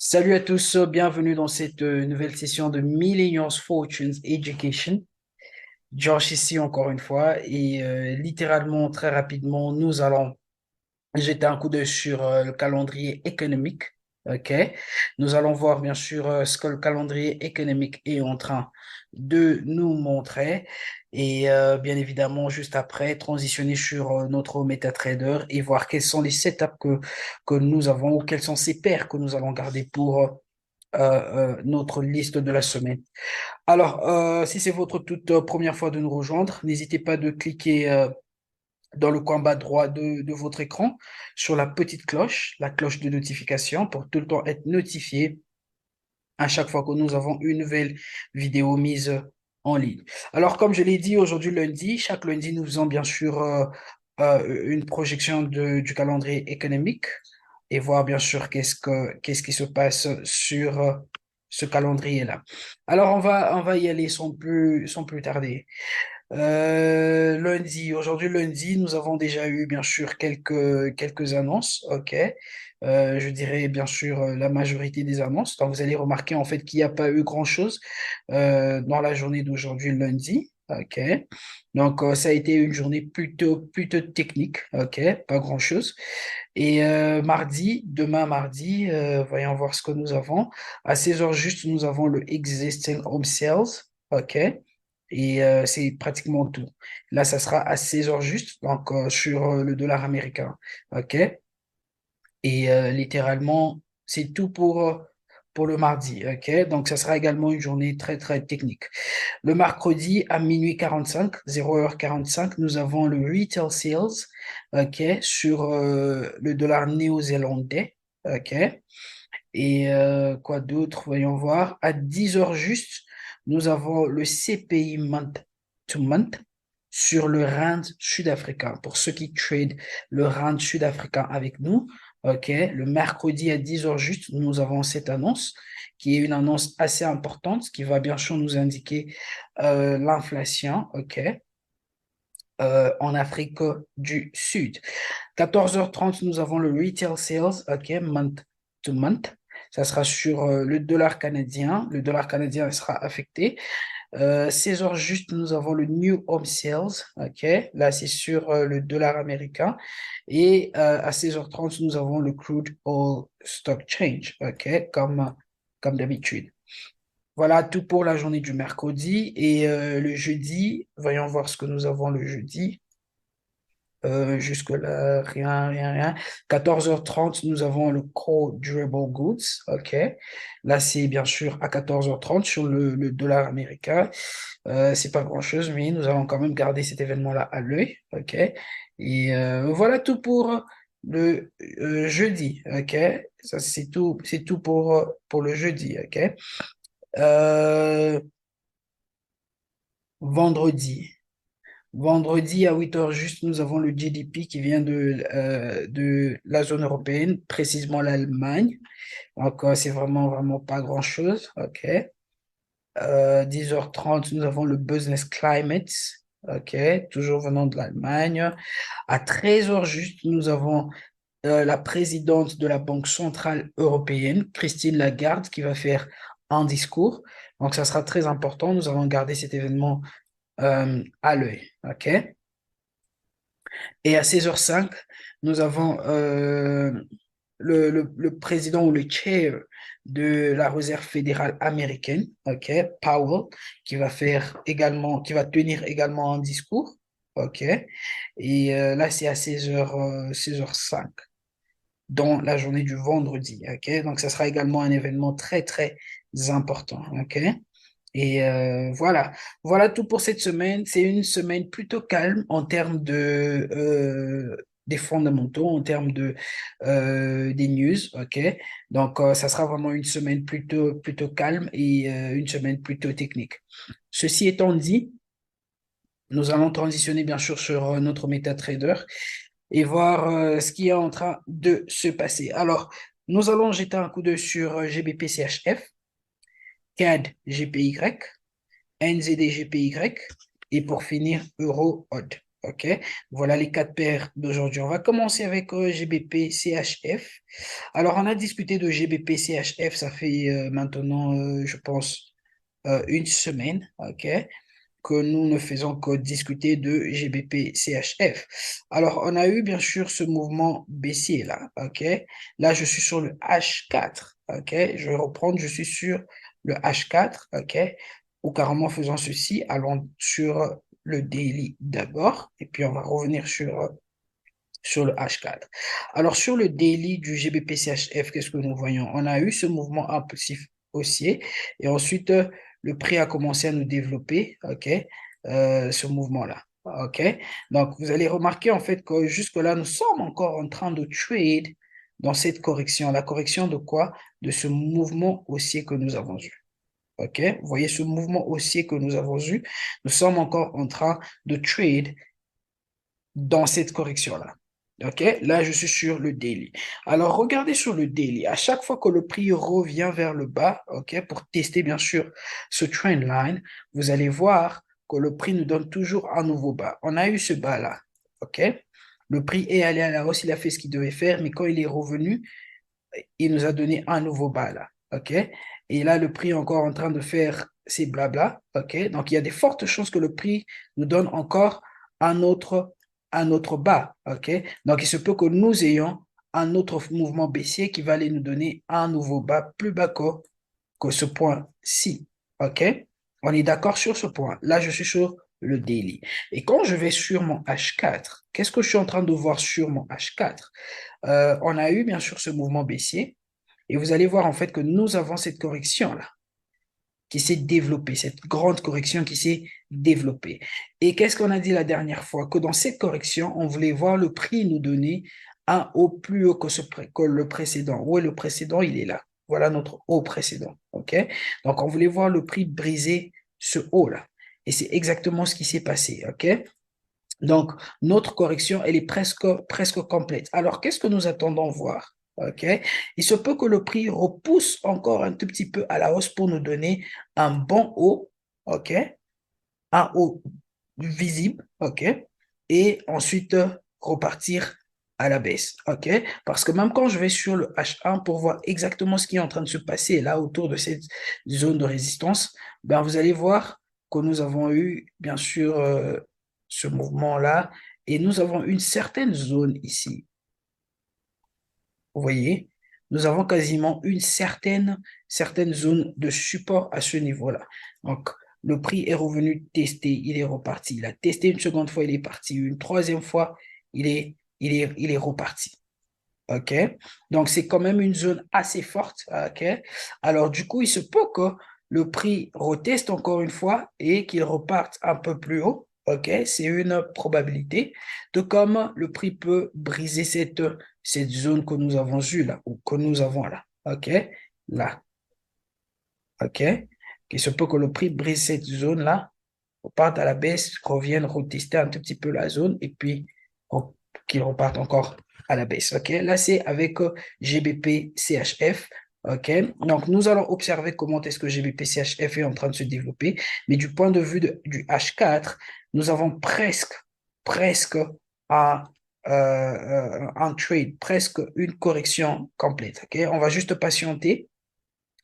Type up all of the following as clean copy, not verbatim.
Salut à tous, bienvenue dans cette nouvelle session de Millennials Fortunes Education. Josh ici encore une fois et littéralement très rapidement nous allons jeter un coup d'œil sur le calendrier économique. Ok, nous allons voir bien sûr ce que le calendrier économique est en train de nous montrer et bien évidemment juste après transitionner sur notre MetaTrader et voir quels sont les setups que nous avons ou quelles sont ces paires que nous allons garder pour notre liste de la semaine. Alors, si c'est votre toute première fois de nous rejoindre, n'hésitez pas de cliquer dans le coin bas droit de votre écran sur la petite cloche, la cloche de notification pour tout le temps être notifié à chaque fois que nous avons une nouvelle vidéo mise en ligne. Alors, comme je l'ai dit, aujourd'hui lundi, chaque lundi, nous faisons bien sûr une projection du calendrier économique et voir bien sûr qu'est-ce qui se passe sur ce calendrier-là. Alors, on va y aller sans plus tarder. Aujourd'hui lundi, nous avons déjà eu bien sûr quelques annonces, ok. Je dirais bien sûr la majorité des annonces. Donc vous allez remarquer en fait qu'il n'y a pas eu grand-chose dans la journée d'aujourd'hui lundi, ok. Donc ça a été une journée plutôt technique, ok, pas grand-chose. Et demain mardi, voyons voir ce que nous avons. À 16 heures juste, nous avons le existing home sales, ok. Et c'est pratiquement tout. Là, ça sera à 16 heures juste, donc sur le dollar américain. OK? Et littéralement, c'est tout pour le mardi. OK? Donc, ça sera également une journée très technique. Le mercredi, à minuit 45, 0h45, nous avons le retail sales, OK, sur le dollar néo-zélandais. OK? Et quoi d'autre? Voyons voir. À 10 heures juste, nous avons le CPI month to month sur le rand sud-africain. Pour ceux qui trade le rand sud-africain avec nous, OK, le mercredi à 10 heures juste, nous avons cette annonce qui est une annonce assez importante qui va bien sûr nous indiquer l'inflation, OK, en Afrique du Sud. 14h30, nous avons le retail sales, OK, month to month. Ça sera sur le dollar canadien. Le dollar canadien sera affecté. 16 heures juste, nous avons le New Home Sales. OK. Là, c'est sur le dollar américain. Et à 16h30, nous avons le Crude Oil Stock Change. OK. Comme d'habitude. Voilà tout pour la journée du mercredi. Et le jeudi, voyons voir ce que nous avons le jeudi. Jusque-là, rien. 14h30, nous avons le Core Durable Goods. OK. Là, c'est bien sûr à 14h30 sur le dollar américain. C'est pas grand-chose, mais nous allons quand même garder cet événement-là à l'œil. OK. Et voilà tout pour le jeudi. OK. Ça, c'est tout pour le jeudi. OK. Euh, vendredi. Vendredi à 8 heures juste, nous avons le GDP qui vient de la zone européenne, précisément l'Allemagne. Donc, c'est vraiment pas grand-chose. OK. 10h30, nous avons le Business Climate. OK. Toujours venant de l'Allemagne. À 13 heures juste, nous avons la présidente de la Banque centrale européenne, Christine Lagarde, qui va faire un discours. Donc, ça sera très important. Nous allons garder cet événement à l'œil. OK. Et à 16h05, nous avons le président ou le chair de la Réserve fédérale américaine, OK, Powell, qui va tenir également un discours, OK. Et là, c'est à 16h05 dans la journée du vendredi, OK. Donc, ça sera également un événement très important, OK. Et voilà tout pour cette semaine. C'est une semaine plutôt calme en termes des fondamentaux, en termes des news, ok? Donc, ça sera vraiment une semaine plutôt calme et une semaine plutôt technique. Ceci étant dit, nous allons transitionner bien sûr sur notre MetaTrader et voir ce qui est en train de se passer. Alors, nous allons jeter un coup d'œil sur GBP CHF, CAD GPY, NZD GPY et pour finir Euro Odd. OK? Voilà les quatre paires d'aujourd'hui. On va commencer avec GBP CHF. Alors, on a discuté de GBP CHF, ça fait maintenant, je pense, une semaine, OK? Que nous ne faisons que discuter de GBP CHF. Alors, on a eu bien sûr ce mouvement baissier là, OK? Là, je suis sur le H4, OK? Je vais reprendre, je suis sur le H4, OK? Ou carrément faisant ceci, allons sur le daily d'abord, et puis on va revenir sur le H4. Alors, sur le daily du GBP CHF, qu'est-ce que nous voyons? On a eu ce mouvement impulsif haussier et ensuite, le prix a commencé à nous développer, OK, ce mouvement-là. OK? Donc, vous allez remarquer en fait que jusque-là, nous sommes encore en train de trade dans cette correction. La correction de quoi? De ce mouvement haussier que nous avons eu. OK? Vous voyez ce mouvement haussier que nous avons eu? Nous sommes encore en train de trade dans cette correction-là. OK? Là, je suis sur le daily. Alors, regardez sur le daily. À chaque fois que le prix revient vers le bas, OK, pour tester bien sûr ce trend line, vous allez voir que le prix nous donne toujours un nouveau bas. On a eu ce bas-là. OK? Le prix est allé à la hausse, il a fait ce qu'il devait faire, mais quand il est revenu, il nous a donné un nouveau bas là. OK? Et là, le prix est encore en train de faire ses blabla. OK? Donc, il y a des fortes chances que le prix nous donne encore un autre, un autre bas. OK? Donc, il se peut que nous ayons un autre mouvement baissier qui va aller nous donner un nouveau bas plus bas que ce point-ci. OK? On est d'accord sur ce point. Là, je suis sur le daily. Et quand je vais sur mon H4, qu'est-ce que je suis en train de voir sur mon H4? On a eu bien sûr ce mouvement baissier et vous allez voir en fait que nous avons cette correction-là qui s'est développée, cette grande correction qui s'est développée. Et qu'est-ce qu'on a dit la dernière fois? Que dans cette correction, on voulait voir le prix nous donner un haut plus haut que le précédent. Où est le précédent? Il est là. Voilà notre haut précédent. OK? Donc, on voulait voir le prix briser ce haut-là. Et c'est exactement ce qui s'est passé. OK? Donc, notre correction, elle est presque complète. Alors, qu'est-ce que nous attendons voir? OK? Il se peut que le prix repousse encore un tout petit peu à la hausse pour nous donner un bon haut, OK? Un haut visible, OK? Et ensuite, repartir à la baisse, OK? Parce que même quand je vais sur le H1 pour voir exactement ce qui est en train de se passer là autour de cette zone de résistance, ben vous allez voir que nous avons eu, bien sûr, ce mouvement-là et nous avons une certaine zone ici. Vous voyez? Nous avons quasiment une certaine zone de support à ce niveau-là. Donc, le prix est revenu tester, il est reparti. Il a testé une seconde fois, il est parti. Une troisième fois, il est reparti. OK? Donc, c'est quand même une zone assez forte. OK? Alors, du coup, il se peut que le prix reteste encore une fois et qu'il reparte un peu plus haut. OK? C'est une probabilité. De comme le prix peut briser cette zone que nous avons eue là, ou que nous avons là. OK? Là. OK? Il se peut que le prix brise cette zone-là, reparte à la baisse, revienne retester un tout petit peu la zone et puis qu'il reparte encore à la baisse. OK? Là, c'est avec GBP CHF. OK? Donc, nous allons observer comment est-ce que GBP CHF est en train de se développer. Mais du point de vue du H4, nous avons presque un, un trade, presque une correction complète. OK? On va juste patienter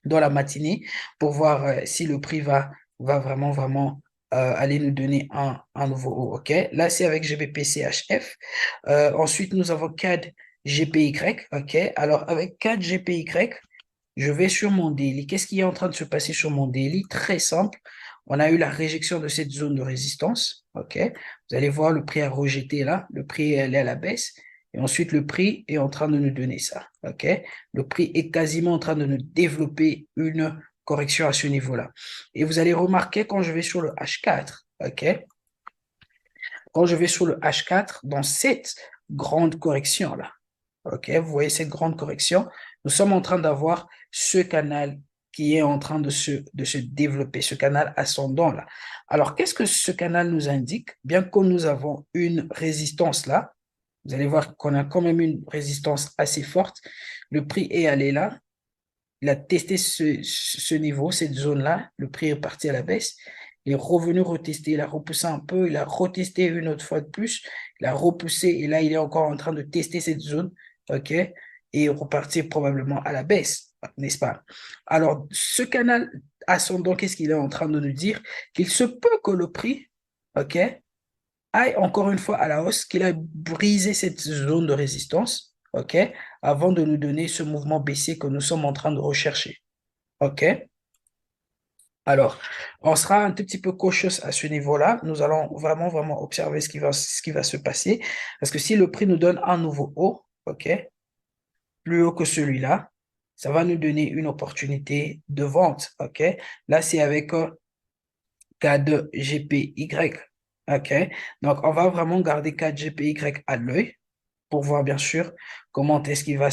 dans la matinée pour voir si le prix va vraiment aller nous donner un nouveau haut. OK? Là, c'est avec GBP CHF. Ensuite, nous avons CAD GPY. OK? Alors, avec CAD GPY, je vais sur mon daily. Qu'est-ce qui est en train de se passer sur mon daily? Très simple. On a eu la réjection de cette zone de résistance. OK? Vous allez voir, le prix a rejeté là. Le prix est allé à la baisse. Et ensuite, le prix est en train de nous donner ça. OK? Le prix est quasiment en train de nous développer une correction à ce niveau-là. Et vous allez remarquer quand je vais sur le H4, OK? Quand je vais sur le H4, dans cette grande correction-là, OK, vous voyez cette grande correction, nous sommes en train d'avoir ce canal qui est en train de se développer, ce canal ascendant-là. Alors, qu'est-ce que ce canal nous indique? Bien que nous avons une résistance là, vous allez voir qu'on a quand même une résistance assez forte. Le prix est allé là. Il a testé ce niveau, cette zone-là. Le prix est parti à la baisse. il est revenu retester, il a repoussé un peu, il a retesté une autre fois de plus, il a repoussé et là, il est encore en train de tester cette zone, OK? Et repartir probablement à la baisse, n'est-ce pas? Alors, ce canal ascendant, qu'est-ce qu'il est en train de nous dire? Qu'il se peut que le prix, OK, aille encore une fois à la hausse, qu'il a brisé cette zone de résistance, OK, avant de nous donner ce mouvement baissier que nous sommes en train de rechercher, OK? Alors, on sera un tout petit peu cautious à ce niveau-là. Nous allons vraiment, vraiment observer ce qui va se passer. Parce que si le prix nous donne un nouveau haut, OK, plus haut que celui-là, ça va nous donner une opportunité de vente, OK? Là, c'est avec K2 GPY, OK? Donc, on va vraiment garder K2 GPY à l'œil pour voir, bien sûr, comment est-ce il va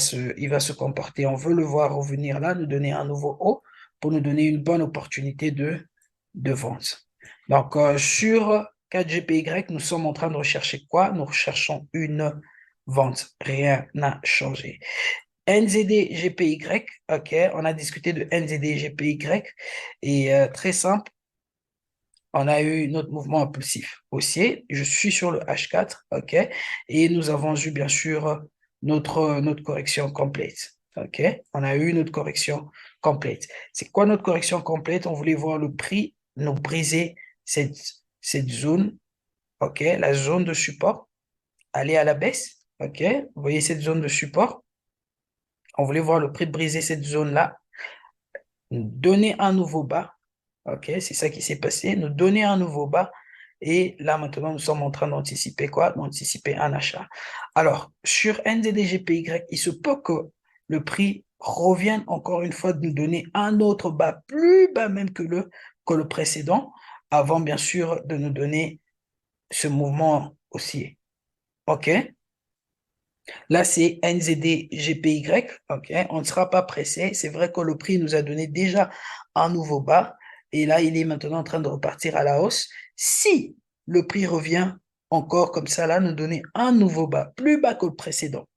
se comporter. On veut le voir revenir là, nous donner un nouveau haut pour nous donner une bonne opportunité de vente. Donc, sur 4GPY, nous sommes en train de rechercher quoi? Nous recherchons une vente. Rien n'a changé. NZD GPY, OK, on a discuté de NZD GPY et très simple, on a eu notre mouvement impulsif haussier. Je suis sur le H4, OK, et nous avons eu bien sûr notre correction complète. OK, on a eu notre correction complète. C'est quoi notre correction complète? On voulait voir le prix nous briser cette zone, OK, la zone de support, aller à la baisse. OK, vous voyez cette zone de support? On voulait voir le prix briser cette zone-là, donner un nouveau bas. OK, c'est ça qui s'est passé. Nous donner un nouveau bas. Et là, maintenant, nous sommes en train d'anticiper quoi? D'anticiper un achat. Alors, sur NZDGPY, il se peut que le prix revienne encore une fois de nous donner un autre bas, plus bas même que le précédent, avant bien sûr de nous donner ce mouvement haussier. OK? Là, c'est NZD-GPY. OK? On ne sera pas pressé. C'est vrai que le prix nous a donné déjà un nouveau bas. Et là, il est maintenant en train de repartir à la hausse. Si le prix revient encore comme ça, là, nous donner un nouveau bas, plus bas que le précédent,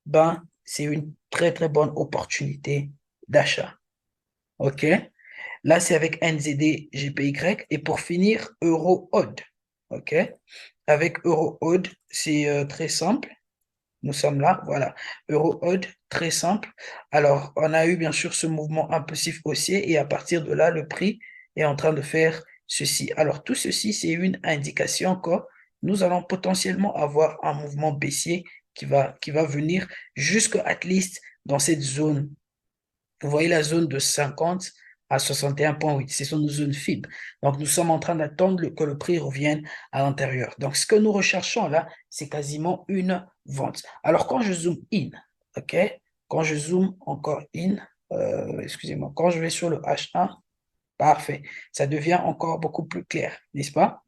ben, c'est une très, très bonne opportunité d'achat. OK? Là, c'est avec NZD-GPY. Et pour finir, Euro-OD. OK? Avec Euro-OD, c'est très simple. Nous sommes là, voilà. Euro-OD, très simple. Alors, on a eu bien sûr ce mouvement impulsif haussier et à partir de là, le prix est en train de faire ceci. Alors, tout ceci, c'est une indication que nous allons potentiellement avoir un mouvement baissier qui va venir jusqu'à at least dans cette zone. Vous voyez la zone de 50 à 61,8. Ce sont nos zones fibres. Donc, nous sommes en train d'attendre que le prix revienne à l'intérieur. Donc, ce que nous recherchons là, c'est quasiment une vente. Alors, quand je zoome in, OK? Quand je zoome encore in, excusez-moi, quand je vais sur le H1, parfait. Ça devient encore beaucoup plus clair, n'est-ce pas?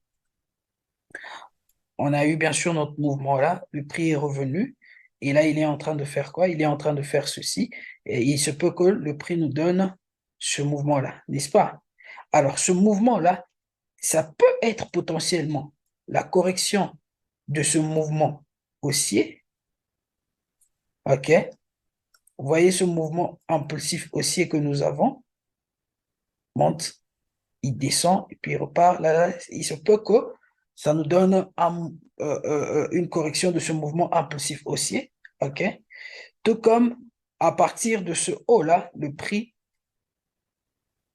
On a eu bien sûr notre mouvement là, le prix est revenu, et là il est en train de faire quoi? Il est en train de faire ceci, et il se peut que le prix nous donne ce mouvement-là, n'est-ce pas? Alors ce mouvement-là, ça peut être potentiellement la correction de ce mouvement haussier, ok? Vous voyez ce mouvement impulsif haussier que nous avons, monte, il descend, et puis il repart, là, il se peut que ça nous donne une correction de ce mouvement impulsif haussier, ok? Tout comme à partir de ce haut-là, le prix,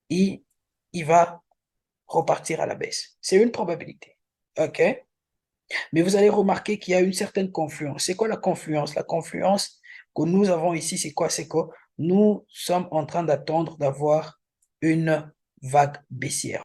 il, il va repartir à la baisse. C'est une probabilité, ok? Mais vous allez remarquer qu'il y a une certaine confluence. C'est quoi la confluence? La confluence que nous avons ici, c'est quoi? C'est que nous sommes en train d'attendre d'avoir une vague baissière.